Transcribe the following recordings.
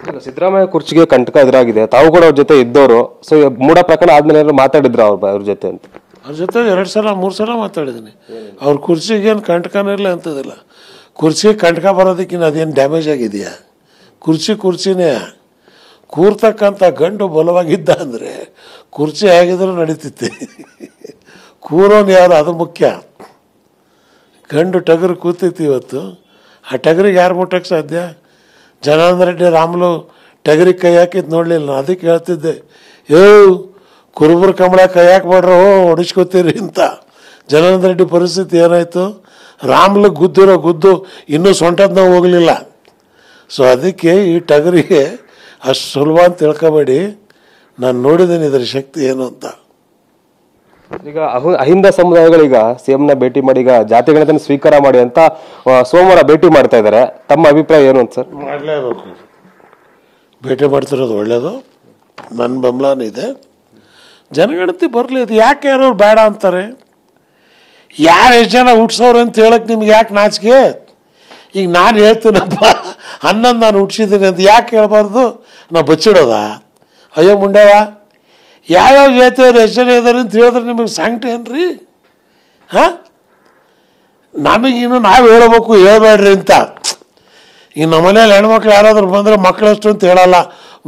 ಈಗ ಸಿದ್ದರಾಮಯ್ಯ ಕುರ್ಚಿಗೆ ಕಂಟಕ ಎದುರಾಗಿದೆ, ತಾವು ಕೂಡ ಅವ್ರ ಜೊತೆ ಇದ್ದವರು. ಸೊ ಮೂಡ ಪ್ರಕರಣ ಆದ್ಮೇಲೆ ಏನಾದ್ರು ಮಾತಾಡಿದ್ರು ಅವ್ರ ಜೊತೆ ಅಂತ? ಅವ್ರ ಜೊತೆ 2 ಸಲ 3 ಸಲ ಮಾತಾಡಿದ್ದೀನಿ. ಅವ್ರ ಕುರ್ಚಿಗೇನು ಕಂಟಕನೇ ಇಲ್ಲ ಅಂತದಿಲ್ಲ. ಕುರ್ಚಿಗೆ ಕಂಟಕ ಬರೋದಕ್ಕಿಂತ ಅದೇನು ಡ್ಯಾಮೇಜ್ ಆಗಿದೆಯಾ? ಕುರ್ಚಿನೇ. ಕೂರ್ತಕ್ಕಂಥ ಗಂಡು ಬಲವಾಗಿದ್ದ ಅಂದರೆ ಕುರ್ಚಿ ಹೇಗಿದ್ರೂ ನಡೀತಿತ್ತೆ. ಕೂರೋನು ಯಾರು ಅದು ಮುಖ್ಯ. ಗಂಡು ಟಗರು ಕೂತೈತಿ ಇವತ್ತು. ಆ ಟಗರಿಗೆ ಯಾರು ಮುಟ್ಟಕ್ಕೆ ಸಾಧ್ಯ? ಜನಾರ್ದನ ರೆಡ್ಡಿ ರಾಮುಲು ಟಗರಿಗೆ ಕೈ ಹಾಕಿದ್ದು ನೋಡಲಿಲ್ಲ. ಅದಕ್ಕೆ ಹೇಳ್ತಿದ್ದೆ, ಕುರುಬರ ಕಂಬಳ ಕೈ ಹಾಕ್ಬೇಡ್ರು ಹೊಡಿಸ್ಕೊತೀರಿ ಅಂತ. ಜನಾರ್ದನ ರೆಡ್ಡಿ ಪರಿಸ್ಥಿತಿ ಏನಾಯಿತು? ರಾಮುಲು ಗುದ್ದು ಇನ್ನೂ ಸೊಂಟದ ನೋವು ಹೋಗಲಿಲ್ಲ. ಸೊ ಅದಕ್ಕೆ ಈ ಟಗರಿಗೆ ಅಷ್ಟು ಸುಲಭ ಅಂತ ತಿಳ್ಕೊಬೇಡಿ. ನಾನು ನೋಡಿದ್ದೀನಿ ಇದರ ಶಕ್ತಿ ಏನು ಅಂತ. ಈಗ ಅಹಿಂದ ಸಮುದಾಯಗಳೀಗ ಸಿಎಂನ ಭೇಟಿ ಮಾಡಿ ಈಗ ಜಾತಿ ಗಣತಿಯನ್ನು ಸ್ವೀಕಾರ ಮಾಡಿ ಅಂತ ಸೋಮವಾರ ಭೇಟಿ ಮಾಡ್ತಾ ಇದ್ದಾರೆ. ತಮ್ಮ ಅಭಿಪ್ರಾಯ ಏನು ಅಂತ ಸರ್? ಮಾಡಲೇಬೇಕು. ಭೇಟಿ ಮಾಡ್ತಿರೋದು ಒಳ್ಳೇದು, ನನ್ನ ಬೆಂಬಲನೂ ಇದೆ. ಜನಗಣತಿ ಬರಲಿ. ಅದು ಯಾಕೆ ಯಾರು ಬೇಡ ಅಂತಾರೆ? ಯಾರು ಎಷ್ಟು ಜನ ಹುಟ್ಸೋರು ಅಂತ ಹೇಳಕ್ಕೆ ನಿಮ್ಗೆ ಯಾಕೆ ನಾಚಿಕೆ? ಈಗ ನಾನು ಹೇಳ್ತೀನಪ್ಪ 11 ನಾನು ಹುಟ್ಟಿಸಿದ್ದೀನಿ ಅಂತ ಯಾಕೆ ಹೇಳ್ಬಾರ್ದು? ನಾವು ಬಚ್ಚಿಡೋದ? ಅಯ್ಯೋ ಮುಂಡವ, ಯಾವ್ಯಾವ ಜಾತಿಯವ್ರು ಎಷ್ಟು ಜನ ಇದ್ದಾರೆ ಅಂತ ಹೇಳಿದ್ರೆ ನಿಮಗೆ ಸಾಂಗ್ಟಿ ಏನ್ರಿ? ನಮಗಿನ್ನು ನಾವು ಹೇಳಬೇಕು, ಹೇಳ್ಬೇಡ್ರಿ ಅಂತ. ಈಗ ನಮ್ಮ ಮನೇಲಿ ಹೆಣ್ಮಕ್ಳು ಯಾರಾದ್ರೂ ಬಂದರೆ ಮಕ್ಕಳಷ್ಟು ಅಂತ ಹೇಳಲ್ಲ,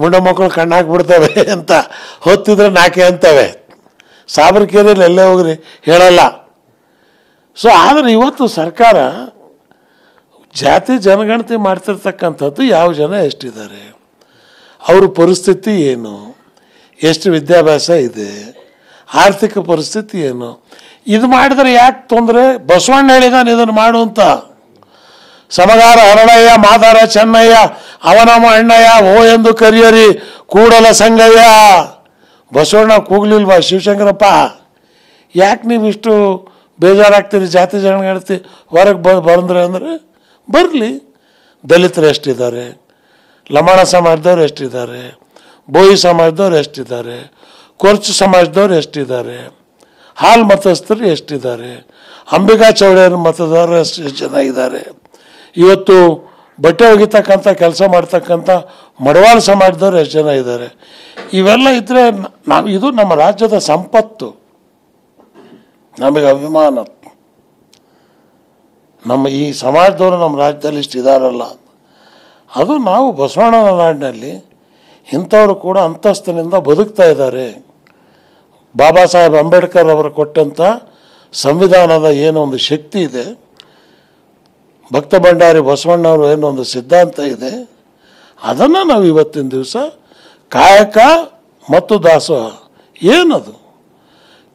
ಮುಂಡ ಮಕ್ಕಳು ಕಣ್ಣು ಹಾಕ್ಬಿಡ್ತವೆ ಅಂತ. ಹೊತ್ತಿದ್ರೆ ನಾಕೆ ಅಂತವೆ. ಸಾಬರ್ಕೇರಿಯಲ್ಲಿ ಎಲ್ಲೇ ಹೋಗ್ರಿ ಹೇಳಲ್ಲ. ಸೊ ಆದರೆ ಇವತ್ತು ಸರ್ಕಾರ ಜಾತಿ ಜನಗಣತಿ ಮಾಡ್ತಿರ್ತಕ್ಕಂಥದ್ದು ಯಾವ ಜನ ಎಷ್ಟಿದ್ದಾರೆ, ಅವ್ರ ಪರಿಸ್ಥಿತಿ ಏನು, ಎಷ್ಟು ವಿದ್ಯಾಭ್ಯಾಸ ಇದೆ, ಆರ್ಥಿಕ ಪರಿಸ್ಥಿತಿ ಏನು, ಇದು ಮಾಡಿದ್ರೆ ಯಾಕೆ ತೊಂದರೆ? ಬಸವಣ್ಣ ಹೇಳಿದಾನೆ ಇದನ್ನು ಮಾಡು ಅಂತ. ಸಮಗಾರ ಹರಳಯ್ಯ ಮಾದಾರ ಚೆನ್ನಯ್ಯ ಅವನಮ್ಮ ಅಣ್ಣಯ್ಯ ಓ ಎಂದು ಕರಿಯರಿ ಕೂಡಲ ಸಂಗಯ್ಯ. ಬಸವಣ್ಣ ಕೂಗ್ಲಿಲ್ವಾ ಶಿವಶಂಕರಪ್ಪ? ಯಾಕೆ ನೀವು ಇಷ್ಟು ಬೇಜಾರಾಗ್ತೀರಿ? ಜಾತಿ ಜನಗಣತಿ ಹೊರಗೆ ಬಂದ್ರೆ ಅಂದರೆ ಬರಲಿ. ದಲಿತರು ಎಷ್ಟಿದ್ದಾರೆ, ಲಮಾಣ ಸಮಾಜದವ್ರು ಎಷ್ಟಿದ್ದಾರೆ, ಬೋಯಿ ಸಮಾಜದವ್ರು ಎಷ್ಟಿದ್ದಾರೆ, ಕೊರ್ಚು ಸಮಾಜದವ್ರು ಎಷ್ಟಿದ್ದಾರೆ, ಹಾಲ್ ಮತಸ್ಥರು ಎಷ್ಟಿದ್ದಾರೆ, ಅಂಬಿಕಾ ಚೌಡಯ್ಯನ ಮತದಾರರು ಎಷ್ಟು ಜನ ಇದ್ದಾರೆ, ಇವತ್ತು ಬಟ್ಟೆ ಒಗಿತಕ್ಕಂಥ ಕೆಲಸ ಮಾಡ್ತಕ್ಕಂಥ ಮಡವಾಳ ಸಮಾಜದವ್ರು ಎಷ್ಟು ಜನ ಇದ್ದಾರೆ. ಇವೆಲ್ಲ ಇದ್ದರೆ ಇದು ನಮ್ಮ ರಾಜ್ಯದ ಸಂಪತ್ತು, ನಮಗೆ ಅಭಿಮಾನ. ನಮ್ಮ ಈ ಸಮಾಜದವರು ನಮ್ಮ ರಾಜ್ಯದಲ್ಲಿ ಇಷ್ಟು ಇದ್ದಾರಲ್ಲ, ಅದು ನಾವು ಬಸವಣ್ಣನ ನಾಡಿನಲ್ಲಿ ಇಂಥವರು ಕೂಡ ಅಂತಸ್ತಿನಿಂದ ಬದುಕ್ತಾ ಇದ್ದಾರೆ. ಬಾಬಾ ಸಾಹೇಬ್ ಅಂಬೇಡ್ಕರ್ ಅವರು ಕೊಟ್ಟಂಥ ಸಂವಿಧಾನದ ಏನೋ ಒಂದು ಶಕ್ತಿ ಇದೆ, ಭಕ್ತ ಭಂಡಾರಿ ಬಸವಣ್ಣವರು ಏನೋ ಒಂದು ಸಿದ್ಧಾಂತ ಇದೆ, ಅದನ್ನು ನಾವು ಇವತ್ತಿನ ದಿವಸ ಕಾಯಕ ಮತ್ತು ದಾಸೋಹ. ಏನದು?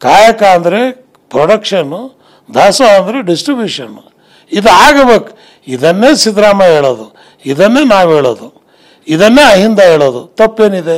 ಕಾಯಕ ಅಂದರೆ ಪ್ರೊಡಕ್ಷನ್ನು, ದಾಸೋಹ ಅಂದರೆ ಡಿಸ್ಟ್ರಿಬ್ಯೂಷನ್ನು. ಇದು ಆಗಬೇಕು. ಇದನ್ನೇ ಸಿದ್ದರಾಮಯ್ಯ ಹೇಳೋದು, ಇದನ್ನೇ ನಾವು ಹೇಳೋದು, ಇದನ್ನೇ ಅಹಿಂದ ಹೇಳೋದು. ತಪ್ಪೇನಿದೆ?